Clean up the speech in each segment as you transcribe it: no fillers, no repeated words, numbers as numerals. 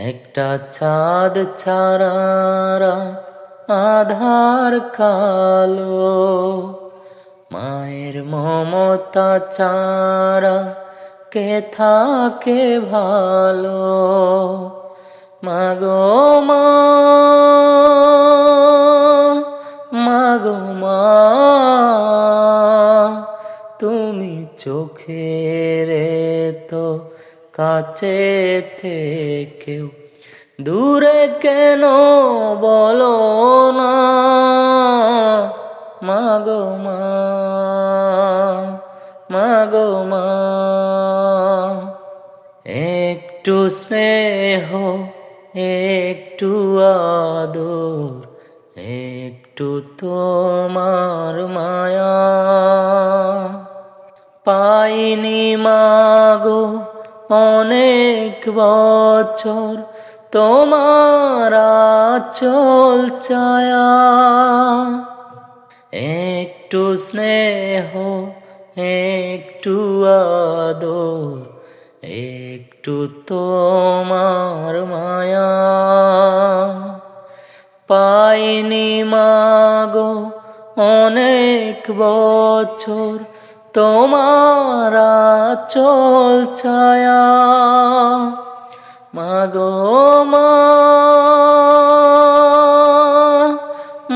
একটা চাঁদ ছাড়া রাত, আধার কালো, মায়ের মমতা ছাড়া কে থাকে ভালো। মাগো মা, মাগো মা, তুমি চোখের তো কাছে থেকেও দূরে কেন বলো না। মাগো মা, মাগো মা, একটু স্নেহ, একটু আদর, একটু তোমার মায়া পাইনি মাগো অনেক বছর, তোমার আঁচল ছায়া। একটু স্নেহ, একটু আদর, একটু তোমার মায়া পাইনি মাগো অনেক বছর, তোমার আঁচল ছায়া। মাগো মা,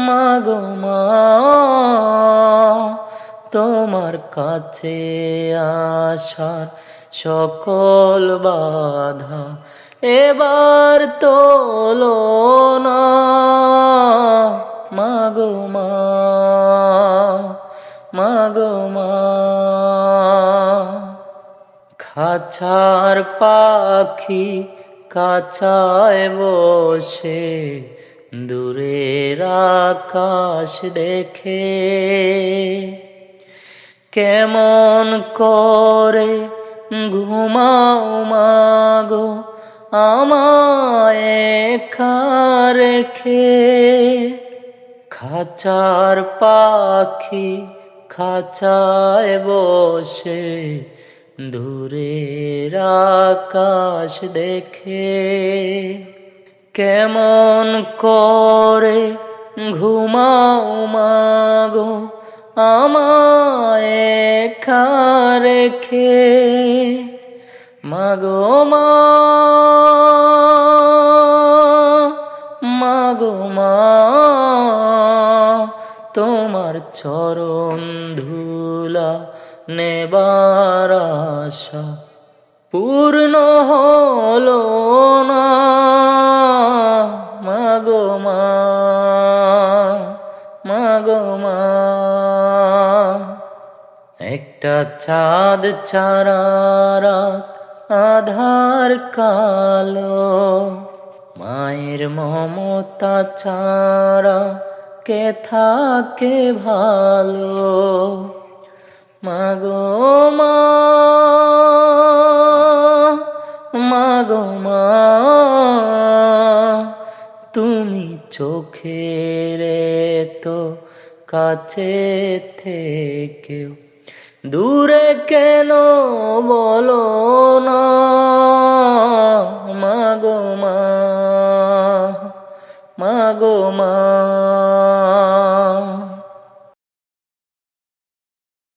মাগো মা, তোমার কাছে আসার সকল বাধা এবার তোলো না। মাগো মা, মাগো মা, খাঁচার পাখি কাছায় বসে দূরের আকাশ দেখে, কেমন করে ঘুমাও মাগো আমায় একা রেখে। খাঁচার পাখি খাঁচায় বসে দূরের আকাশ দেখে, কেমন করে ঘুমাও মাগো আমায় একা রেখে। মাগো মা, মাগো মা, তোমার চরণ ধুলা নেবার আশা পূর্ণ হলো না। মাগো মা, মাগো মা, একটা চাঁদ ছাড়া রাত, আধার কালো, মায়ের মমতা ছাড়া কে থাকে ভালো। মাগো মা, মাগো মা, তুমি চোখের তো কাছে থেকেও দূরে কেন বলো না। মাগো মা, মাগো মা।